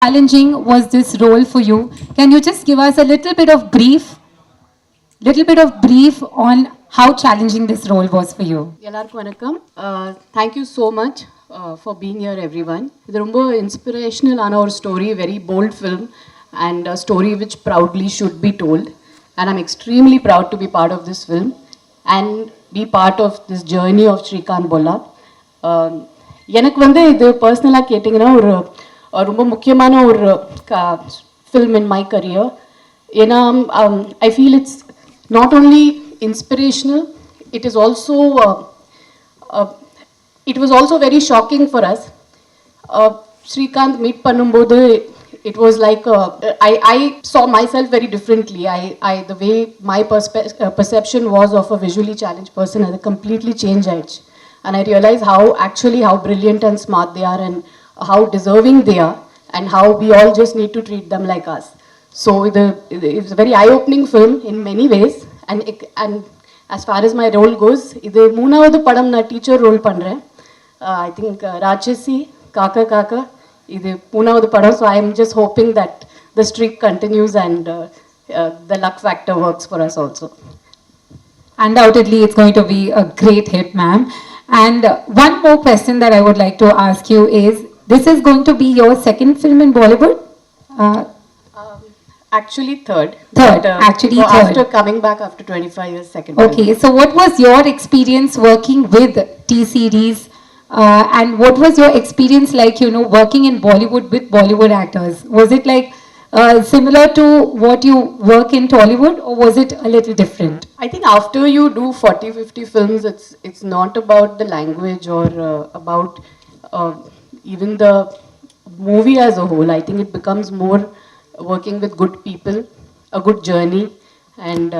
challenging was this role for you? Can you just give us a little bit of brief on how challenging this role was for you? எல்லாருக்கும் வணக்கம். Thank you so much for being here everyone. இது ரொம்ப இன்ஸ்பிரேஷனலான ஒரு story, very bold film and a story which proudly should be told. And I'm extremely proud to be part of this film and be part of this journey of Srikanth Bolla. எனக்கு வந்து இது பர்சனலாக கேட்டிங்கன்னா ஒரு ரொம்ப முக்கியமான ஒரு ஃபில்ம் இன் மை கரியர். ஏன்னா I feel it's not only inspirational, it is also it was also very shocking for us. Srikanth meet பண்ணும்போது it was like I saw myself very differently. The way my perception was of a visually challenged person had completely changed, and I realized how brilliant and smart they are, and how deserving they are, and how we all just need to treat them like us. So it's a very eye-opening film in many ways, and as far as my role goes, இது மூணாவது படம் நான் teacher role பண்ணுறேன். I think ராட்சசி காக்கா காக்கா இது மூணாவது படம். So I am just hoping that the streak continues and the luck factor works for us also. Undoubtedly, it's going to be a great hit, ma'am. And one more question that I would like to ask you is, this is going to be your second film in Bollywood? Actually third. Third, but, actually so third. After coming back after 25 years, second. Okay, so what was your experience working with T-Series? And what was your experience like, working in Bollywood with Bollywood actors? Was it like similar to what you work in Tollywood, or was it a little different? I think after you do 40-50 films, it's not about the language or about even the movie as a whole. I think it becomes more working with good people, a good journey. And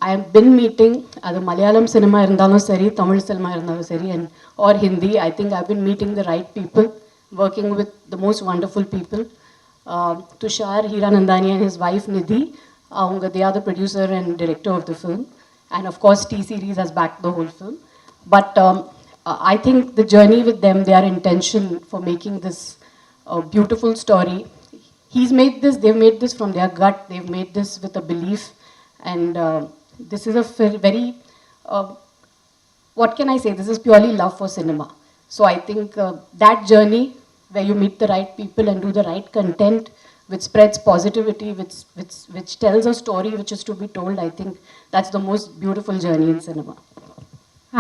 I have been meeting the Malayalam cinema irundhalum seri, Tamil cinema irundhalum seri, and or Hindi. I think I've been meeting the right people, working with the most wonderful people. Tushar Hiranandani and his wife Nidhi, they are the producer and director of the film. And of course T-Series has backed the whole film. But I think the journey with them, their intention for making this beautiful story, they've made this from their gut, they've made this with a belief, and this is a very, what can I say, this is purely love for cinema. So I think that journey where you meet the right people and do the right content which spreads positivity, which tells a story which is to be told, I think that's the most beautiful journey in cinema.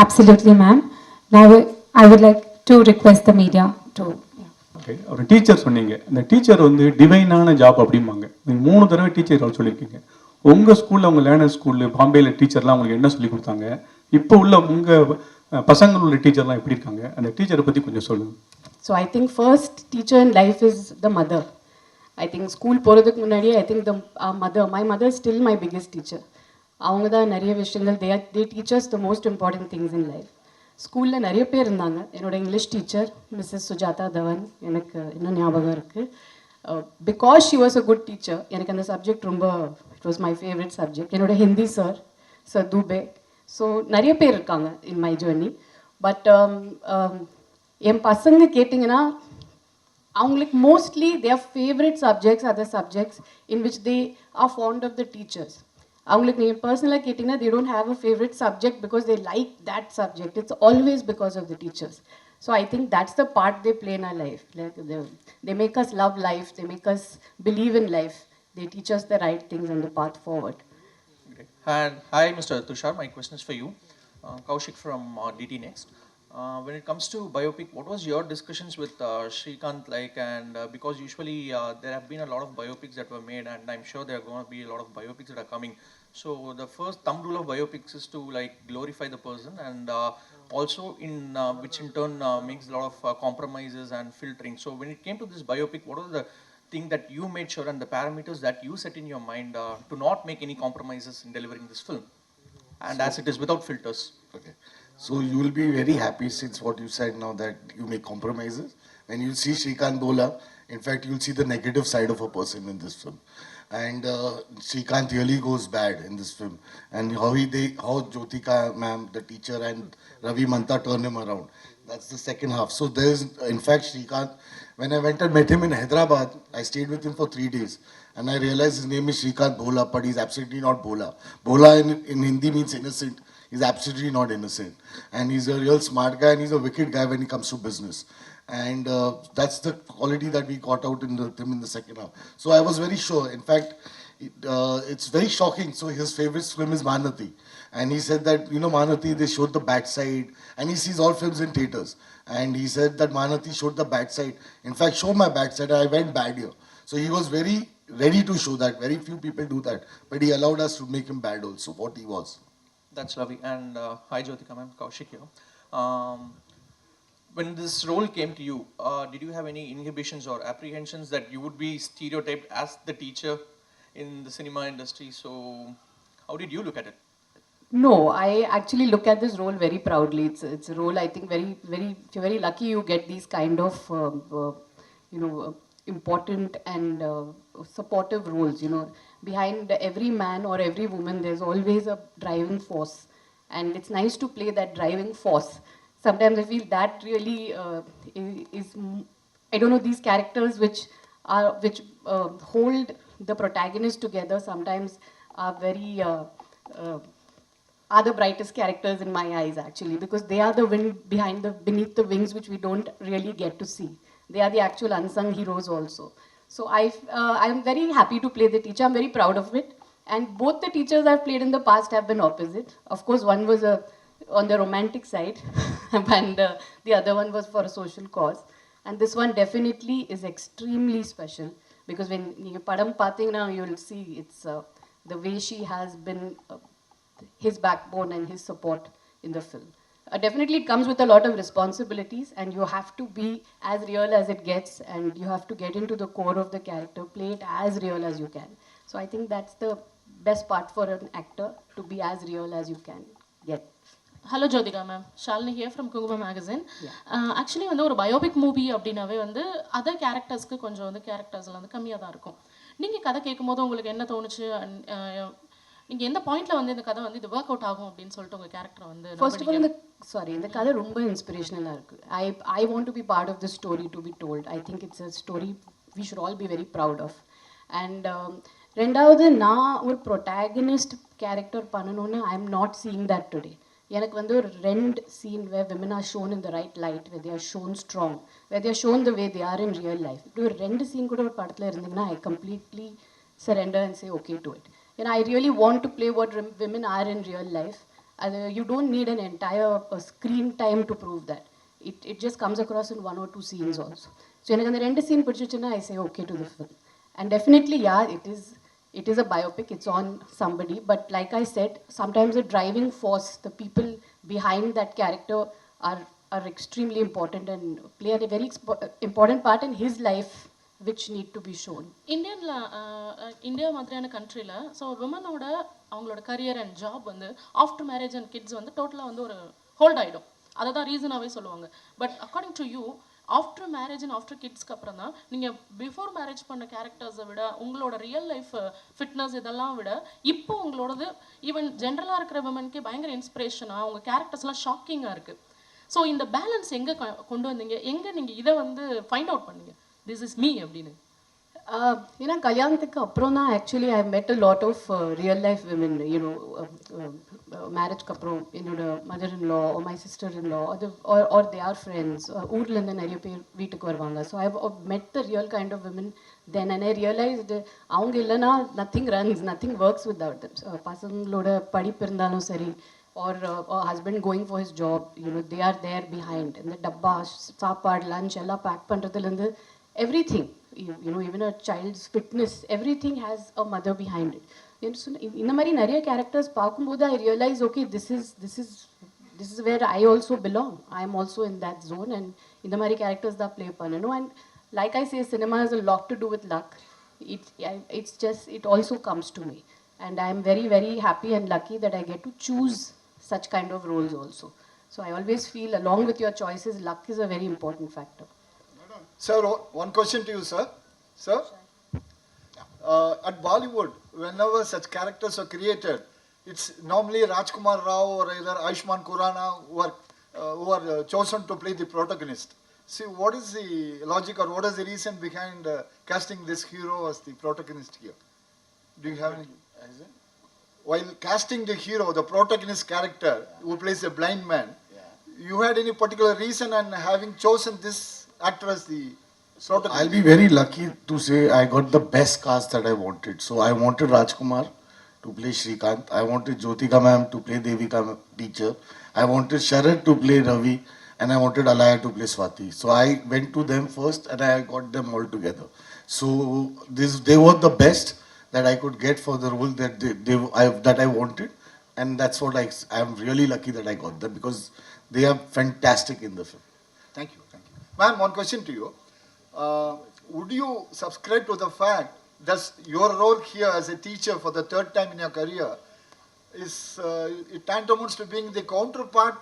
Absolutely, ma'am. Now I would like to request the media to... okay, ஒரு teacher சொன்னீங்க. இந்த teacher வந்து டிவைனான job அப்படிம்பாங்க. நீங்கள் 3 தடவை teacher role சொல்லியிருக்கீங்க. உங்கள் ஸ்கூலில், உங்கள் லேர்னர் ஸ்கூலில் பாம்பேயில் டீச்சர்லாம் உங்களுக்கு என்ன சொல்லி கொடுத்தாங்க? இப்போ உள்ள உங்கள் பசங்களோட டீச்சர்லாம் எப்படி இருக்காங்க? அந்த டீச்சரை பற்றி கொஞ்சம் சொல்லுங்கள். So I think first teacher in life is the mother. I think school போகிறதுக்கு முன்னாடியே I think my mother still my biggest teacher. அவங்க தான் நிறைய விஷயங்கள் they teaches the most important things in life. ஸ்கூலில் நிறைய பேர் இருந்தாங்க. என்னோட English teacher Mrs Sujata Dhawan எனக்கு இன்னும் ஞாபகம் இருக்குது. Because she was a good teacher, எனக்கு அந்த சப்ஜெக்ட் ரொம்ப, it was my favourite subject. என்னோட ஹிந்தி சார் தூபே. ஸோ நிறைய பேர் இருக்காங்க இன் மை ஜேர்னி. பட் என் பசங்க கேட்டிங்கன்னா அவங்களுக்கு mostly their favourite subjects are the subjects in which they are fond of the teachers. அவங்களுக்கு நீங்கள் பர்சனலாக கேட்டிங்கன்னா they don't have a favorite subject because they like that subject. It's always because of the teachers. So I think that's the part they play in our life. Like they make us love life, they make us believe in life, they teach us the right things and the path forward. Okay. And hi Mr. Tushar, my question is for you. Kaushik from DT Next. When it comes to biopic, what was your discussions with Srikanth like? And because usually there have been a lot of biopics that were made, and I'm sure there are going to be a lot of biopics that are coming. So the first thumb rule of biopics is to like glorify the person, and also which in turn makes a lot of compromises and filtering. So when it came to this biopic, what was the thing that you made sure and the parameters that you set in your mind to not make any compromises in delivering this film, and as it is without filters? Okay. So you will be very happy since what you said now that you make compromises. When you see Srikanth Bola, in fact you'll see the negative side of a person in this film. And Srikanth really goes bad in this film. And how Jyotika ma'am, the teacher, and Ravi Manta turn him around. That's the second half. So there's, in fact, Srikanth When I went and met him in Hyderabad, I stayed with him for 3 days. And I realized his name is Shrikant Bhola, but he's absolutely not Bhola. Bhola in Hindi means innocent. He's absolutely not innocent. And he's a real smart guy and he's a wicked guy when it comes to business. And that's the quality that we got out in him in the second half. So I was very sure. In fact, it's very shocking. So his favorite film is Mahanati. And he said that, you know, Mahanati, they showed the backside. And he sees all films in theaters. And he said that Mahanati showed the backside. In fact, showed my backside. I went bad here. So he was very ready to show that. Very few people do that. But he allowed us to make him bad also, what he was. That's lovely. And hi, Jyotika ma'am, Kaushik here. When this role came to you, did you have any inhibitions or apprehensions that you would be stereotyped as the teacher in the cinema industry? So, how did you look at it? No, I actually look at this role very proudly. It's a role I think if you're very lucky you get these kind of important and supportive roles. You know, behind every man or every woman there's always a driving force, and it's nice to play that driving force. Sometimes I feel that really is I don't know, these characters which hold the protagonist together sometimes are very are the brightest characters in my eyes actually, because they are the wind beneath the wings which we don't really get to see. They are the actual unsung heroes also. So I'm very happy to play the teacher. I'm very proud of it. And both the teachers I've played in the past have been opposite. Of course, one was on the romantic side, and the other one was for a social cause. And this one definitely is extremely special, because when you padam pathina, you'll see it's the way she has been his backbone and his support in the film. Definitely it comes with a lot of responsibilities, and you have to be as real as it gets, and you have to get into the core of the character, play it as real as you can. So I think that's the best part for an actor, to be as real as you can get. Hello Jyothika ma'am, Shalini hear from குங்குமம் magazine. Actually வந்து ஒரு biopic movie அப்படின்னாவே வந்து other கேரக்டர்ஸ்க்கு கொஞ்சம் வந்து கேரக்டர்ஸ்லாம் வந்து கம்மியாக தான் இருக்கும். நீங்கள் கதை கேட்கும்போது உங்களுக்கு என்ன தோணுச்சு? நீங்கள் எந்த பாயிண்ட்ல வந்து இந்த கதை வந்து இது ஒர்க் அவுட் ஆகும் அப்படின்னு சொல்லிட்டு உங்கள் கேரக்டர் வந்து? ஃபர்ஸ்ட் ஆஃப் ஆல் இந்த கதை ரொம்ப இன்ஸ்பிரேஷனலாக இருக்குது. I want to be part of the story to be told. I think it's a story we should all be very proud of. And ரெண்டாவது, நான் ஒரு ப்ரொட்டாகனிஸ்ட் கேரக்டர் பண்ணணும்னு I am not seeing that today. எனக்கு வந்து ஒரு 2 scene where women are shown in the right light, where they are shown strong, where they are shown the way they are in real life. இப்படி ஒரு 2 scene கூட ஒரு படத்தில் இருந்தீங்கன்னா I completely surrender and say okay to it. And I really want to play what women are in real life. You don't need an entire screen time to prove that. It just comes across in 1 or 2 scenes also. So எனக்கு அந்த 2 scene பிடிச்சிச்சுன்னா I say okay to the film. And definitely, yeah, it is a biopic, it's on somebody, but like I said, sometimes the driving force, the people behind that character are extremely important and play a very important part in his life, which need to be shown. India மாதிரியான கண்ட்ரியில் so விமனோட அவங்களோட career and job வந்து after marriage and kids வந்து டோட்டலாக வந்து ஒரு hold ஆகிடும். அதை தான் ரீசனாகவே சொல்லுவாங்க. But according to you, after marriage and after கிட்ஸ்க்கு அப்புறம் தான் நீங்கள் பிஃபோர் மேரேஜ் பண்ண கேரக்டர்ஸை விட உங்களோட ரியல் லைஃப் ஃபிட்னஸ் இதெல்லாம் விட இப்போ உங்களோடது ஈவன் ஜென்ரலாக இருக்கிற விமனுக்கே பயங்கர இன்ஸ்பிரேஷனாக உங்கள் கேரக்டர்ஸ்லாம் ஷாக்கிங்காக இருக்குது. ஸோ இந்த பேலன்ஸ் எங்கே கொண்டு வந்தீங்க? எங்கே நீங்கள் இதை வந்து ஃபைண்ட் அவுட் பண்ணீங்க திஸ் இஸ் மீ அப்படின்னு? ஏன்னா கல்யாணத்துக்கு அப்புறம் தான் actually I met a lot of real life women, you know, மேரேஜ்க்கு அப்புறம் என்னோட mother in law or my sister in law or they are friends, ஊர்லேருந்து நிறைய பேர் வீட்டுக்கு வருவாங்க. So I met the real kind of women then, and I realized அவங்க இல்லைன்னா nothing runs, nothing works without them. பசங்களோட படிப்பு இருந்தாலும் சரி, or husband going for his job, you know, they are there behind. இந்த டப்பா சாப்பாடு லஞ்ச் எல்லாம் back பண்ணுறதுலேருந்து everything, you know, even a child's fitness, everything has a mother behind it. In the mari nariya characters paakumbodhu I realize, okay, this is where I also belong. I am also in that zone, and in the mari characters da play pananu. And like I say, cinema has a lot to do with luck. It's just, it also comes to me, and I am very, very happy and lucky that I get to choose such kind of roles also. So I always feel, along with your choices, luck is a very important factor. Sir, one question to you, sir. Sir, at Bollywood, whenever such characters are created, it's normally Rajkumar Rao or either Ayushmann Khurrana who are chosen to play the protagonist. See, what is the logic or what is the reason behind casting this hero as the protagonist here? Do you have any? While casting the hero, the protagonist character who plays a blind man, you had any particular reason and having chosen this actor as the protagonist? I'll be very lucky to say I got the best cast that I wanted. So I wanted Rajkumar to play Shrikant. I wanted Jyotika ma'am to play Devika teacher. I wanted Sharad to play Ravi. And I wanted Alaya to play Swati. So I went to them first and I got them all together. So they were the best that I could get for the role that I wanted. And that's what I'm really lucky that I got them because they are fantastic in the film. Thank you. Thank you. Ma'am, one question to you. Would you subscribe to the fact that your role here as a teacher for the third time in your career is it tantamounts to being the counterpart,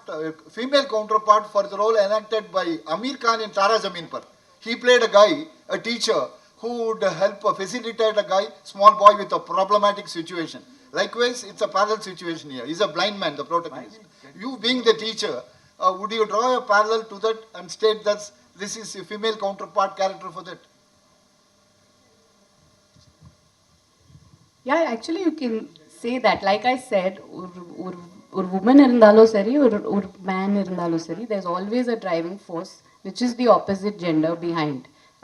female counterpart for the role enacted by Amir Khan in Tara Zameen Par. He played a guy, a teacher, who would help facilitate a guy, small boy with a problematic situation. Likewise, it's a parallel situation here. He's a blind man, the protagonist. You being the teacher, would you draw a parallel to that and state that this is a female counterpart character for that? Yeah, actually you can say that. Like I said, ஒரு woman இருந்தாலும் சரி ஒரு man இருந்தாலும் சரி, there's always a driving force which is the opposite gender behind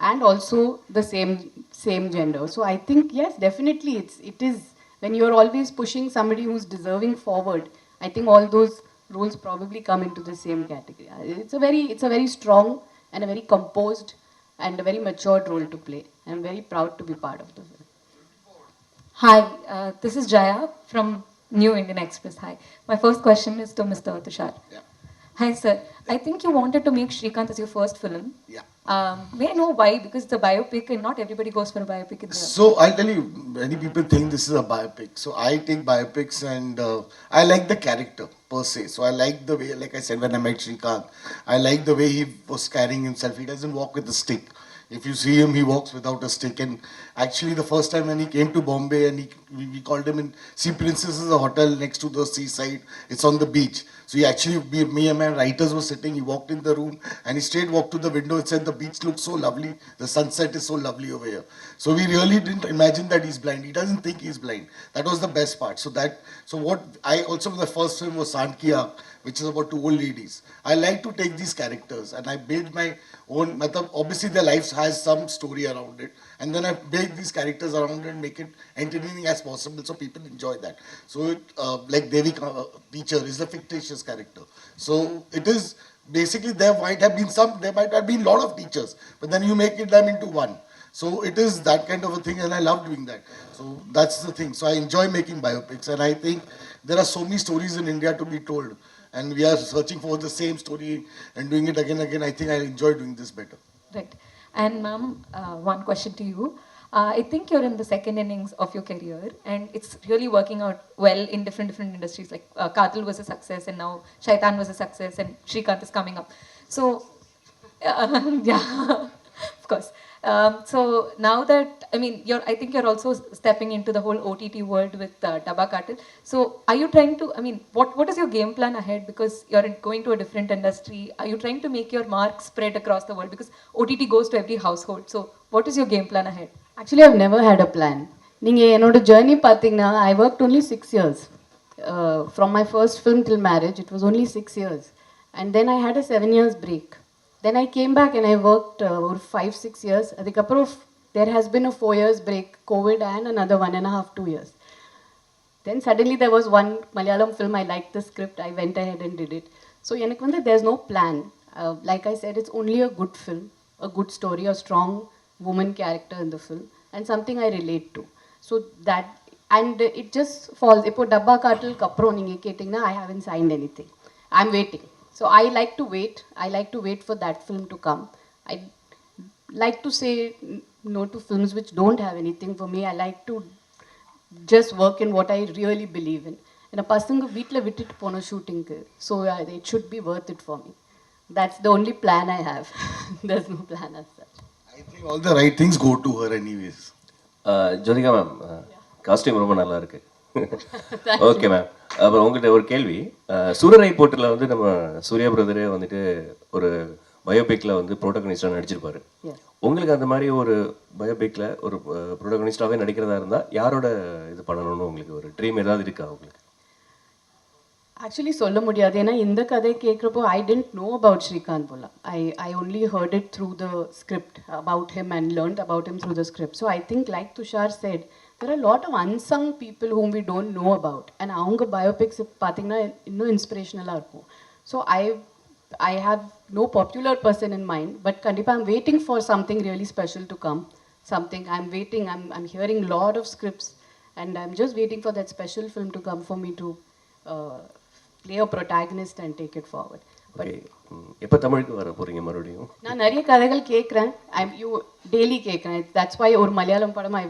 and also the same gender. So I think yes, definitely it is when you're always pushing somebody who's deserving forward, I think all those roles probably come into the same category. It's a very strong and a very composed and a very matured role to play. I'm very proud to be part of the film. Hi, this is Jaya from New Indian Express. Hi. My first question is to Mr. Tushar. Yeah. Hi, sir. I think you wanted to make Shrikant as your first film. Yeah. May I know why? Because it's a biopic and not everybody goes for a biopic in the... So I'll tell you, many people think this is a biopic. So I take biopics and I like the character per se. So I like the way, like I said, when I met Shrikant, I like the way he was carrying himself. He doesn't walk with a stick. If you see him, he walks without a stick. And actually, the first time when he came to Bombay and we called him in Sea Princess is a hotel next to the seaside. It's on the beach. So he actually, me and my writers were sitting. He walked in the room and he straight walked to the window and said, the beach looks so lovely. The sunset is so lovely over here. So we really didn't imagine that he's blind. He doesn't think he's blind. That was the best part. So what I also, the first film was Sandkiya, which is about two old ladies. I like to take these characters and I build my own, obviously their lives has some story around it. And then I build these characters around it and make it entertaining as possible so people enjoy that. So like Devika teacher is a fictitious character. So it is basically there might have been lot of teachers, but then you make them into one. So it is that kind of a thing and I love doing that. So that's the thing. So I enjoy making biopics and I think there are so many stories in India to be told. And we are searching for the same story and doing it again and again. I think I enjoy doing this better. Right. And ma'am, one question to you. I think you're in the second innings of your career and it's really working out well in different industries. Like Qatil was a success and now Shaitan was a success and Shrikant is coming up. So, yeah, of course. So now that, I mean, I think you're also stepping into the whole OTT world with Dabba Katil. So are you trying to, I mean, what is your game plan ahead? Because you're going to a different industry. Are you trying to make your mark spread across the world? Because OTT goes to every household. So what is your game plan ahead? Actually, I've never had a plan. நீங்கள் என்னோட journey பார்த்தீங்கன்னா, I worked only 6 years. From my first film till marriage, it was only 6 years. And then I had a 7 years break. Then I came back and I worked over 5-6 years. அதுக்கப்புறம் there has been a 4 years break, COVID and another 1.5, 2 years. Then suddenly there was one Malayalam film, I liked the script, I went ahead and did it. So எனக்கு வந்து there's no plan. Like I said, it's only a good film, a good story, a strong woman character in the film and something I relate to. So that, and it just falls. இப்போ டப்பா காட்டிலுக்கு அப்புறம் நீங்கள் கேட்டிங்கன்னா I haven't signed anything. I'm waiting. So I like to wait. I like to wait for that film to come. I like to say no to films which don't have anything for me. I like to just work in what I really believe in. And a பசங்க வீட்டில் விட்டுட்டு போன ஷூட்டிங்க்கு. So it should be worth it for me. That's the only plan I have. There's no plan as such. I think all the right things go to her anyways. Jyothika ma'am, costume ரொம்ப நல்லா இருக்கு. Okay ma'am. அப்புறம் உங்கள்கிட்ட ஒரு கேள்வி. சூரரை போட்டில் வந்து நம்ம சூர்யா பிரதரே வந்துட்டு ஒரு பயோபிக்கில் வந்து ப்ரோட்டகனிஸ்டாக நடிச்சிருப்பாரு. Yes. உங்களுக்கு அந்த மாதிரி ஒரு பயோபிக்கில் ஒரு ப்ரோட்டகனிஸ்டாகவே நடிக்கிறதா இருந்தால் யாரோட இது பண்ணணும்னு உங்களுக்கு ஒரு ட்ரீம் ஏதாவது இருக்கா உங்களுக்கு? ஆக்சுவலி சொல்ல முடியாது ஏன்னா இந்த கதை கேட்குறப்போ I didn't know about Srikanth Bolla. I only heard it through the script about him and learnt about him through the script. So I think like Tushar said there are a lot of unsung people whom we don't know about and அவங்க biopics பார்த்தீங்கன்னா இன்னும் இன்ஸ்பிரேஷனலாக இருக்கும். So I have no popular person in mind, but kandipa I'm waiting for something really special to come. Something I'm waiting. I'm hearing a lot of scripts, and I'm just waiting for that special film to come for me to play a protagonist and take it forward. Okay, எப்போ தமிழுக்கு வர போகிறீங்க மறுபடியும்? நான் நிறைய கதைகள் கேட்குறேன். You daily கேட்குறேன். தட்ஸ் வை ஒரு மலையாளம் படம் I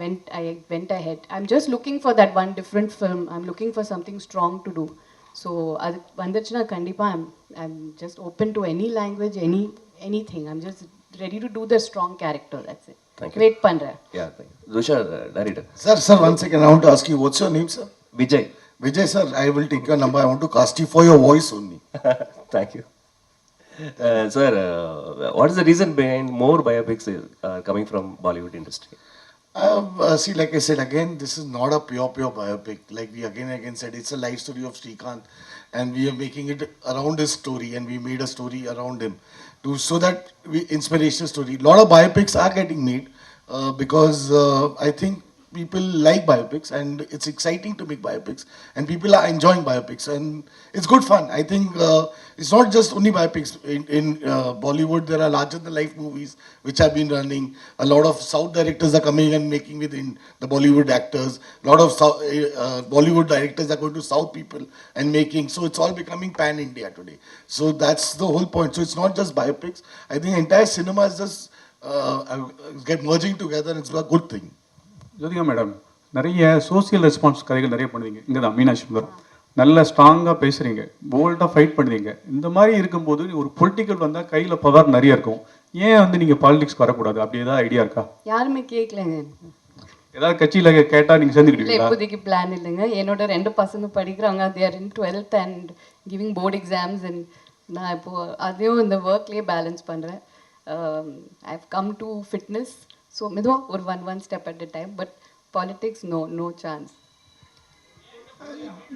went ahead. I'm just looking for that one different film. I'm looking for something strong to do. So அது வந்துச்சுன்னா கண்டிப்பாக I'm just open to any language anything. I'm just ready to do the strong character. That's it. Thank you. Wait பண்ணுறேன். Yeah, thank you. Tushar, director. Sir, 1 second. I want to ask you, what's your name, sir? Vijay. Vijay, sir, I will take your number. I want to cast you for your voice only. Thank you. Sir, what is the reason behind more biopics coming from Bollywood industry? See, like I said again, this is not a pure biopic. Like we again said, it's a life story of Srikanth, and we are making it around his story, and we made a story around him, so that inspirational story. A lot of biopics are getting made because I think people like biopics, and it's exciting to make biopics, and people are enjoying biopics, and it's good fun. I think it's not just only biopics. In Bollywood, there are larger than life movies which have been running. A lot of South directors are coming and making within the Bollywood actors. A lot of Bollywood directors are going to South people and making. So it's all becoming pan-India today. So that's the whole point. So it's not just biopics. I think entire cinema is just get merging together, and it's a good thing. Jyothika madam, நிறைய social response கதைகள் நிறைய பண்ணுவீங்க. இங்கே தான் மீனாட்சி சுந்தரம் நல்ல ஸ்ட்ராங்காக பேசுகிறீங்க, போல்டாக ஃபைட் பண்ணுவீங்க. இந்த மாதிரி இருக்கும்போது ஒரு பொலிட்டிக்கல் வந்தால் கையில் பவர் நிறைய இருக்கும். ஏன் வந்து நீங்கள் பாலிடிக்ஸ் வரக்கூடாது? அப்படி ஏதாவது ஐடியா இருக்கா? யாருமே கேட்கலங்க. ஏதாவது கட்சியில் கேட்டால் நீங்கள் இல்லை, சேர்ந்துக்கிட்டீங்களா? இப்போதைக்கு பிளான் இல்லைங்க. என்னோட 2 பசங்க படிக்கிறாங்க. they are in 12th and giving board exams, and நான் இப்போது அதையும் இந்த ஒர்க்லேயே பேலன்ஸ் பண்ணுறேன். I have come to fitness. So மெதுவாக ஒரு one step at a time, but politics, no chance.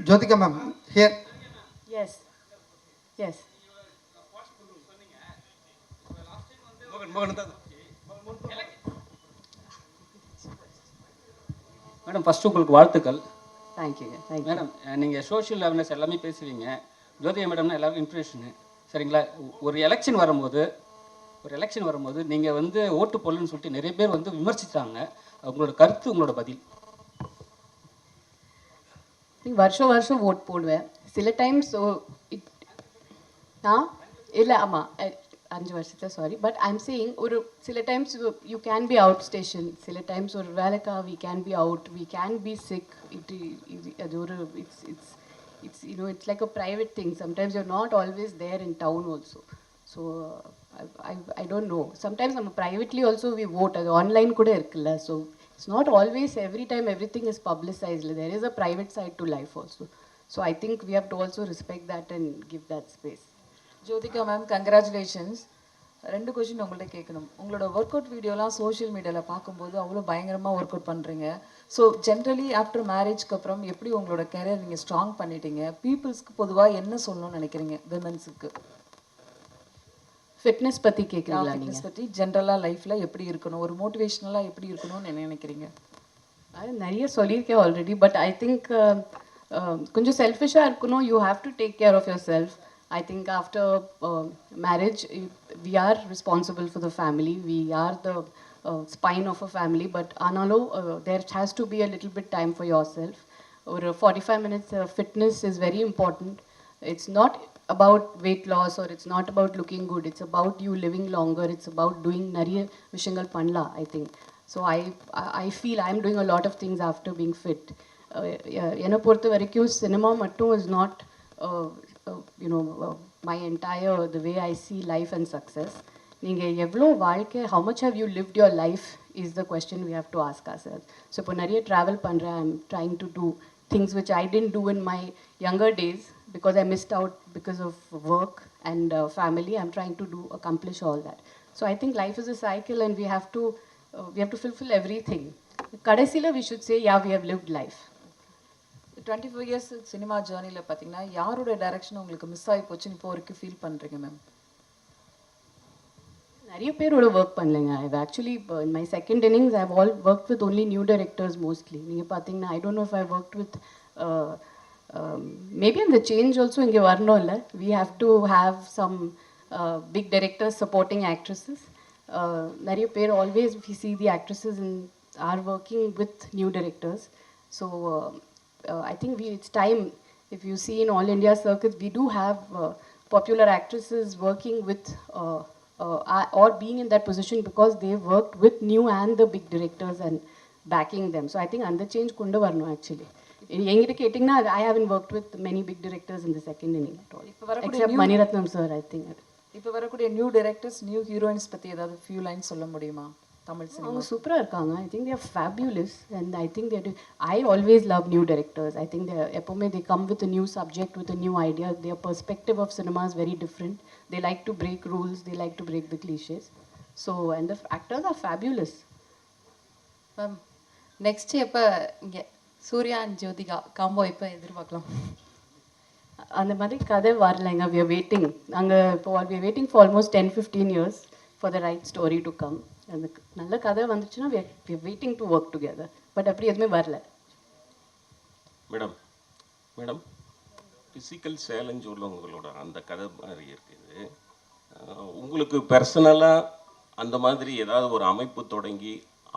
Jyotika ma'am, here. Yes. Madam, first உங்களுக்கு வாழ்த்துக்கள். தேங்க்யூ. மேடம், நீங்கள் சோஷியல் அவேர்னஸ் எல்லாமே பேசுவீங்க. ஜோதிகா மேடம்னா எல்லாருக்கும் இன்ஃப்ளூஷனு, சரிங்களா? ஒரு எலெக்ஷன் வரும்போது நீங்கள் வந்து ஓட்டு போடலன்னு சொல்லிட்டு நிறைய பேர் வந்து விமர்சித்தாங்க. உங்களோட கருத்து, உங்களோட பதில்? வருஷம் ஓட் போடுவேன். சில டைம்ஸ் இல்லை, ஆமாம், 5 வருஷத்தில் சாரி. பட் ஐம் சேயிங் ஒரு சில times you can be out station. சில டைம்ஸ் ஒரு வேலைக்கா we can be out, we can be sick. அது ஒரு it's like a private thing. Sometimes you're not always there in town also. So I don't know. Sometimes privately also we vote. அது online கூட இருக்குல்ல. So it's not always every time everything is publicized. There is a private side to life also. So I think we have to also respect that and give that space. Jyothika ma'am, congratulations. 2 question உங்கள்கிட்ட கேட்கணும். உங்களோட work out வீடியோலாம் social மீடியாவில் பார்க்கும்போது அவ்வளோ பயங்கரமாக work out பண்ணுறீங்க. So generally after மேரேஜ்க்கு அப்புறம் எப்படி உங்களோட கெரியர் நீங்கள் ஸ்ட்ராங் பண்ணிட்டீங்க? பீப்புள்ஸ்க்கு பொதுவாக என்ன சொல்லணும்னு நினைக்கிறீங்க? விமென்ஸுக்கு ஃபிட்னஸ் பற்றி கேட்குறீங்களா? ஃபிட்னஸ் பற்றி ஜென்ரலாக லைஃப்பில் எப்படி இருக்கணும், ஒரு மோட்டிவேஷ்னலாக எப்படி இருக்கணும்னு என்ன நினைக்கிறீங்க? அது நிறைய சொல்லியிருக்கேன் ஆல்ரெடி. பட் ஐ திங்க் கொஞ்சம் செல்ஃபிஷாக இருக்கணும். You have to take care of yourself. I think after marriage, we are responsible for the family. We are the spine of a family. But analo, there has to be a little bit time for yourself. Or 45 minutes fitness is very important. It's not about weight loss, or it's not about looking good. It's about you living longer. It's about doing nariya vishangal panla, I think. So I feel I'm doing a lot of things after being fit. Ena portha varaikum cinema mattum is not my entire, the way I see life and success. How much have you lived your life is the question we have to ask ourselves. So இப்போ நிறைய travel பண்றேன். I'm trying to do things which I didn't do in my younger days because I missed out because of work and family. I'm trying to accomplish all that. So I think life is a cycle, and we have to fulfill everything. Kadasila, we should say, yeah, we have lived life. 24 years cinema ஜேர்னியில் பார்த்தீங்கன்னா யாரோட direction உங்களுக்கு miss ஆகி போச்சுன்னு இப்போ வரைக்கும் feel பண்ணுறீங்க ma'am? நிறைய பேரோட ஒர்க் பண்ணலைங்க. I actually in my second innings I all work with only new directors mostly. நீங்கள் பார்த்தீங்கன்னா I don't know if I work with maybe அந்த சேஞ்ச் ஆல்சோ இங்கே வரணும் இல்லை. We have to have some big directors supporting actresses. நிறைய பேர் always we see the actresses in are working with new directors. So I think it's time. If you see in all India circuits, we do have popular actresses working with or being in that position because they've worked with new and the big directors and backing them. So I think under change kundu varno actually. எங்கிட்ட கேட்டிங்கன்னா I haven't worked with many big directors in the second inning at all. Except Maniratnam sir, I think. இப்போ வரக்கூடிய new directors new heroines பற்றி ஏதாவது few lines சொல்ல முடியுமா Tamil cinema? அவங்க சூப்பராக இருக்காங்க. I think they're fabulous and I think they're I always love new directors. I think எப்போவுமே they come with new subject with new idea. Their perspective of cinema is very different. They like to break rules, they like to break the clichés. So and the actors are fabulous. Ma'am next எப்போ இங்கே Surya and Jyothika combo எப்போ எதிர்பார்க்கலாம்? அந்த மாதிரி கதை வரலைங்க. We are waiting. நாங்கள் இப்போ we are waiting for almost 10-15 years for the right story to come. அந்த நல்ல கதை வந்துச்சுன்னா we are waiting to work together. But அப்படி எதுவுமே வரல. மேடம் ஃபிசிக்கல் சேலஞ்ச் உள்ளவங்களோட அந்த கதை மாதிரி இருக்குது. உங்களுக்கு பர்சனலாக அந்த மாதிரி ஏதாவது ஒரு அமைப்பு தொடங்கி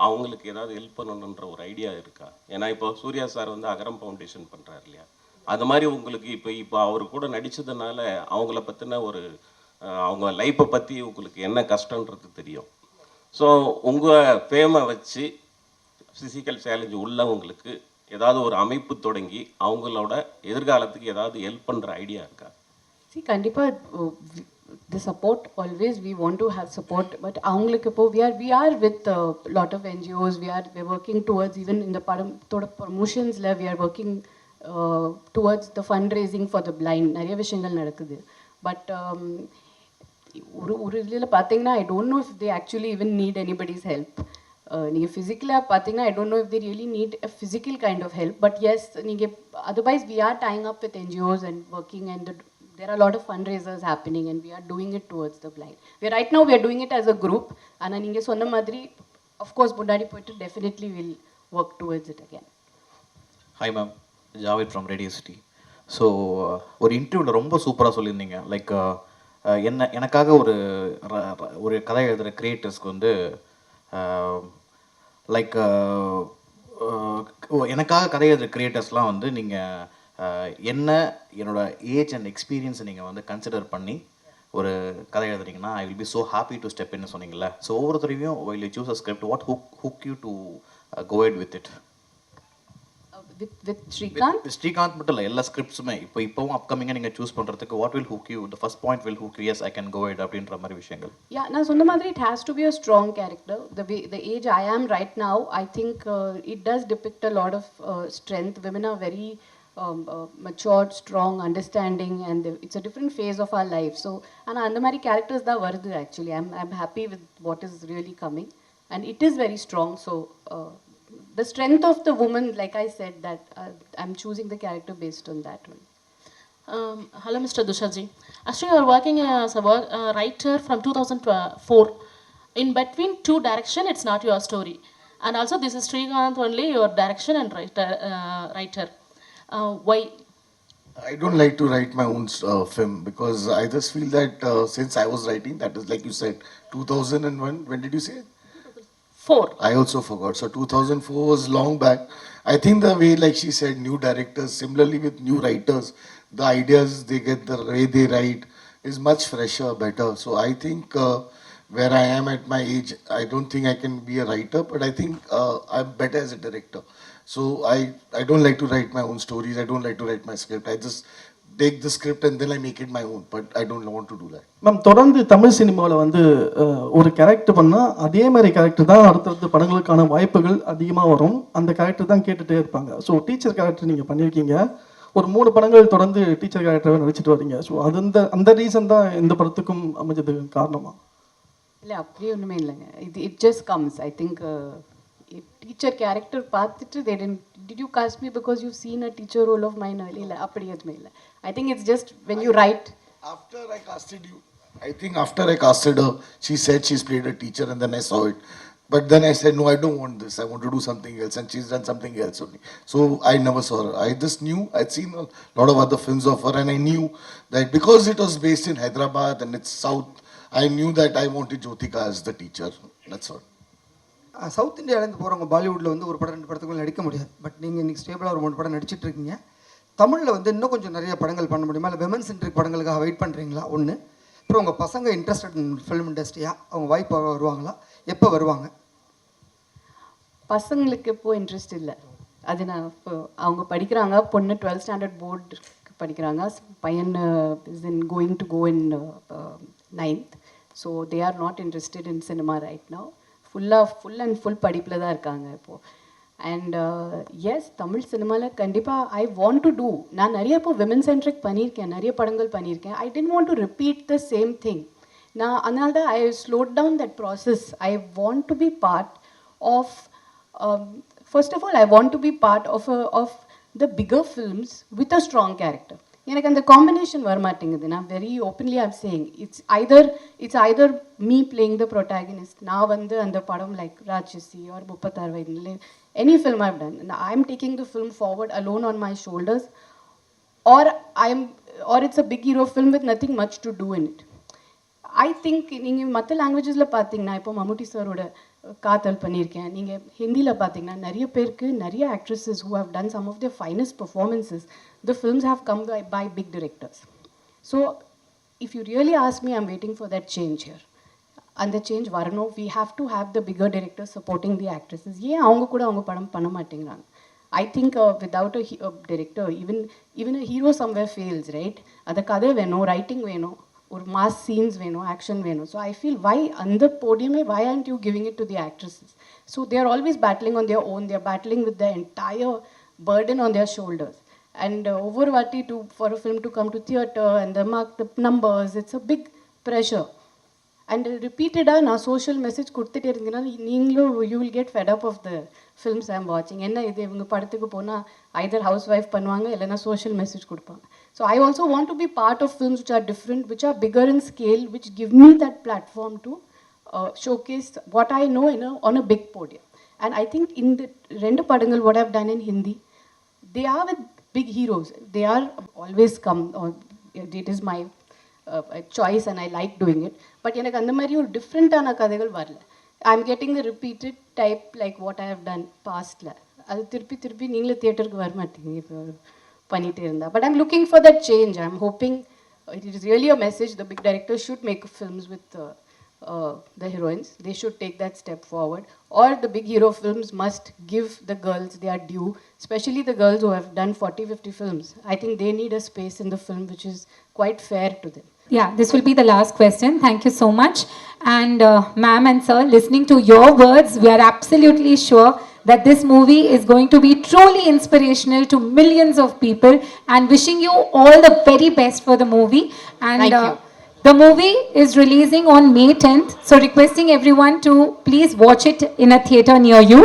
அவங்களுக்கு ஏதாவது ஹெல்ப் பண்ணணுன்ற ஒரு ஐடியா இருக்கா? ஏன்னா இப்போ சூர்யா சார் வந்து அகரம் ஃபவுண்டேஷன் பண்ணுறாரு இல்லையா, அது மாதிரி உங்களுக்கு இப்போ அவர் கூட நடித்ததுனால அவங்கள பற்றின ஒரு அவங்க லைஃப்பை பற்றி உங்களுக்கு என்ன கஷ்டன்றது தெரியும். ஸோ உங்கள் ஃபேமை வச்சு ஃபிசிக்கல் சேலஞ்சு உள்ளவங்களுக்கு ஏதாவது ஒரு அமைப்பு தொடங்கி அவங்களோட எதிர்காலத்துக்கு ஏதாவது ஹெல்ப் பண்ணுற ஐடியா இருக்கா? கண்டிப்பாக the support always we want to have support, but avungalukku ipo we are with a lot of NGOs. we're working towards, even in the thoda promotions la we are working towards the fundraising for the blind. nariya vishayangal nadakudhu, but oru idhila pathina I don't know if they actually even need anybody's help. நீங்க physically pathina I don't know if they really need a physical kind of help, but yes நீங்க otherwise we are tying up with NGOs and working, and there are a lot of fundraisers happening and we are doing it towards the blind. Right now we are doing it as a group, and நீங்க சொன்ன மாதிரி of course முன்னாடி போயிட்டு definitely will work towards it again. Hi ma'am, Javed from Radio City. So ஒரு இன்டர்வியூவில் ரொம்ப சூப்பராக சொல்லியிருந்தீங்க. லைக் எனக்காக ஒரு கதை எழுதுகிற கிரியேட்டர்ஸ்க்கு வந்து லைக் எனக்காக கதை எழுதுகிற கிரியேட்டர்ஸ்லாம் வந்து நீங்கள் என்னோட ஏஜ் அண்ட் எக்ஸ்பீரியன்ஸை நீங்கள் வந்து கன்சிடர் பண்ணி ஒரு கதை எழுதுறீங்கன்னா I will be so happy to step இன்னு சொன்னீங்கல்ல. ஸோ ஒவ்வொருத்தரையும் while you choose a script, what hook you to go ahead with it? With Srikanth? With Srikanth மட்டும் இல்லை, எல்லா ஸ்கிரிப்ட்ஸுமே இப்போவும் அப்கமிங்காக நீங்கள் சூஸ் பண்ணுறதுக்கு what will hook you, the first point will hook you, yes I can go ahead அப்படின்ற மாதிரி விஷயங்கள்? நான் சொன்ன மாதிரி it has to be a strong character. The age I am right now, I think it does depict a lot of strength. Women are very matured, strong, understanding, and it's a different phase of our life. So and அந்த மாதிரி characters தான் வருது actually. I'm happy with what is really coming, and it is very strong. So the strength of the woman, like I said, that I'm choosing the character based on that one. Hello Mr. Dushaji. Actually you are working as a writer from 2004. In between two direction, it's not your story, and also this is Srikanth only your direction and writer. Why? I don't like to write my own film because I just feel that since I was writing, that is like you said, 2001. When did you say? 4. I also forgot. So 2004 was long back. I think the way, like she said, new directors, similarly with new writers, the ideas they get, the way they write is much fresher, better. So I think where I am at my age, I don't think I can be a writer, but I think I'm better as a director. So I don't like to write my own stories. I don't like to write my script. I just take the script and then I make it my own, but I don't want to do that. Ma'am தொடர்ந்து தமிழ் சினிமாவில் வந்து ஒரு character பண்ணால் அதே மாதிரி character தான் அடுத்தடுத்த படங்களுக்கான வாய்ப்புகள் அதிகமாக வரும். அந்த கேரக்டர் தான் கேட்டுகிட்டே இருப்பாங்க. ஸோ டீச்சர் கேரக்டர் நீங்கள் பண்ணியிருக்கீங்க. ஒரு 3 படங்கள் தொடர்ந்து டீச்சர் கேரக்டராக நடிச்சிட்டு வரீங்க. ஸோ அது அந்த ரீசன் தான் இந்த படத்துக்கும் அமைஞ்சதுக்கு காரணமா? இல்லை அப்படி ஒன்றுமே இல்லைங்க. It just comes. I think teacher character பார்த்துட்டு did you cast me because you seen a teacher role of mine? இல்லை அப்படி எதுவுமே இல்லை. I think it's just when you write. After I casted you, I think after I casted her, she said she's played a teacher and then I saw it. But then I said, no, I don't want this. I want to do something else. And she's done something else only. So I never saw her. I just knew, I'd seen a lot of other films of her and I knew that because it was based in Hyderabad and it's South, I knew that I wanted Jyotika as the teacher. That's all. South இந்தியாவிலேருந்து போகிறவங்க பாலிவுட்டில் வந்து ஒரு படம் 2 படத்துக்குள்ள நடிக்க முடியாது. But நீங்கள் இன்றைக்கி ஸ்டேபிளாக ஒரு 3 படம் நடிச்சிட்டு இருக்கீங்க. தமிழில் வந்து இன்னும் கொஞ்சம் நிறைய படங்கள் பண்ண முடியுமா? இல்லை விமன் சென்ட்ரிக் படங்களுக்காக வெயிட் பண்ணுறீங்களா? ஒன்று. அப்புறம் உங்கள் பசங்க இன்ட்ரெஸ்டட் இன் ஃபிலிம் இண்டஸ்ட்ரியா? அவங்க வாய்ப்பு வருவாங்களா? எப்போ வருவாங்க? பசங்களுக்கு இப்போது இன்ட்ரெஸ்ட் இல்லை. அது நான் இப்போ அவங்க படிக்கிறாங்க. பொண்ணு 12th ஸ்டாண்டர்ட் போர்டு படிக்கிறாங்க. பையன் is in going to go in 9th. So they are not interested in cinema right now. Full படிப்பில் தான் இருக்காங்க இப்போது. அண்ட் எஸ், தமிழ் சினிமாவில் கண்டிப்பாக ஐ வாண்ட் டு டூ. நான் நிறைய இப்போ விமன் சென்ட்ரிக் பண்ணியிருக்கேன், நிறைய படங்கள் பண்ணியிருக்கேன். I don't want to repeat the same thing. நான் அதனால தான் I slowed down that process. I want to be part of first of all I want to be part of the bigger films with a strong character. எனக்கு அந்த combination வரமாட்டேங்குது. நான் very openly I'm saying it's either me playing the protagonist. நான் வந்து அந்த படம் like ராட்சசி R 36 வயதில் any film I've done, I'm taking the film forward alone on my shoulders, or it's a big hero film with nothing much to do in it. I think நீங்கள் மற்ற லாங்குவேஜஸில் பார்த்தீங்கன்னா இப்போ மம்முட்டி சாரோட காதல் பண்ணியிருக்கேன். நீங்கள் ஹிந்தியில் பார்த்தீங்கன்னா நிறைய பேருக்கு நிறைய actresses who have done some of their finest performances, the films have come by big directors. So if you really ask me, I'm waiting for that change here. அந்த சேஞ்ச் வரணும். We have to have the bigger director supporting the actresses. ஏன் அவங்க கூட அவங்க படம் பண்ண மாட்டேங்கிறாங்க? I think without a director even a hero somewhere fails, right? அந்த கதை வேணும், ரைட்டிங் வேணும், ஒரு மாஸ் சீன்ஸ் வேணும், ஆக்ஷன் வேணும். ஸோ ஐ ஃபீல் வை அந்த போடியமே why and you giving it to the actresses? So they are always battling on their own. They are battling with the entire burden on their shoulders. And over vati for a film to come to theatre and the mark the numbers, it's a big pressure. And repeatedly நான் social message கொடுத்துட்டே இருந்தீங்கன்னா நீங்களும் you will get fed up of the films I am வாட்சிங். என்ன இது, இவங்க படத்துக்கு போனால் ஐதர் ஹவுஸ் ஒய்ஃப் பண்ணுவாங்க இல்லைனா சோஷியல் மெசேஜ் கொடுப்பாங்க. So I also want to be part of films which are different, which are bigger in scale, which give me that platform to showcase what I know on a big podium. And I think in the rendu padangal what I've done in Hindi, they are with big heroes. They are always come, or it is my choice and I like doing it. But எனக்கு அந்த மாதிரி ஒரு டிஃப்ரெண்ட்டான கதைகள் வரல. I am getting the repeated type like what I have done பாஸ்டில். அது திருப்பி நீங்களே தியேட்டருக்கு வர மாட்டீங்க இப்போ பண்ணிகிட்டே இருந்தா. But I'm looking for that change. I am hoping it is really a message. The big director should make films with the heroines. They should take that step forward, or the big hero films must give the girls their due, especially the girls who have done 40-50 films. I think they need a space in the film which is quite fair to them. Yeah, this will be the last question. Thank you so much. And ma'am and sir, listening to your words, we are absolutely sure that this movie is going to be truly inspirational to millions of people, and wishing you all the very best for the movie. And Thank you. The movie is releasing on May 10th, so requesting everyone to please watch it in a theatre near you.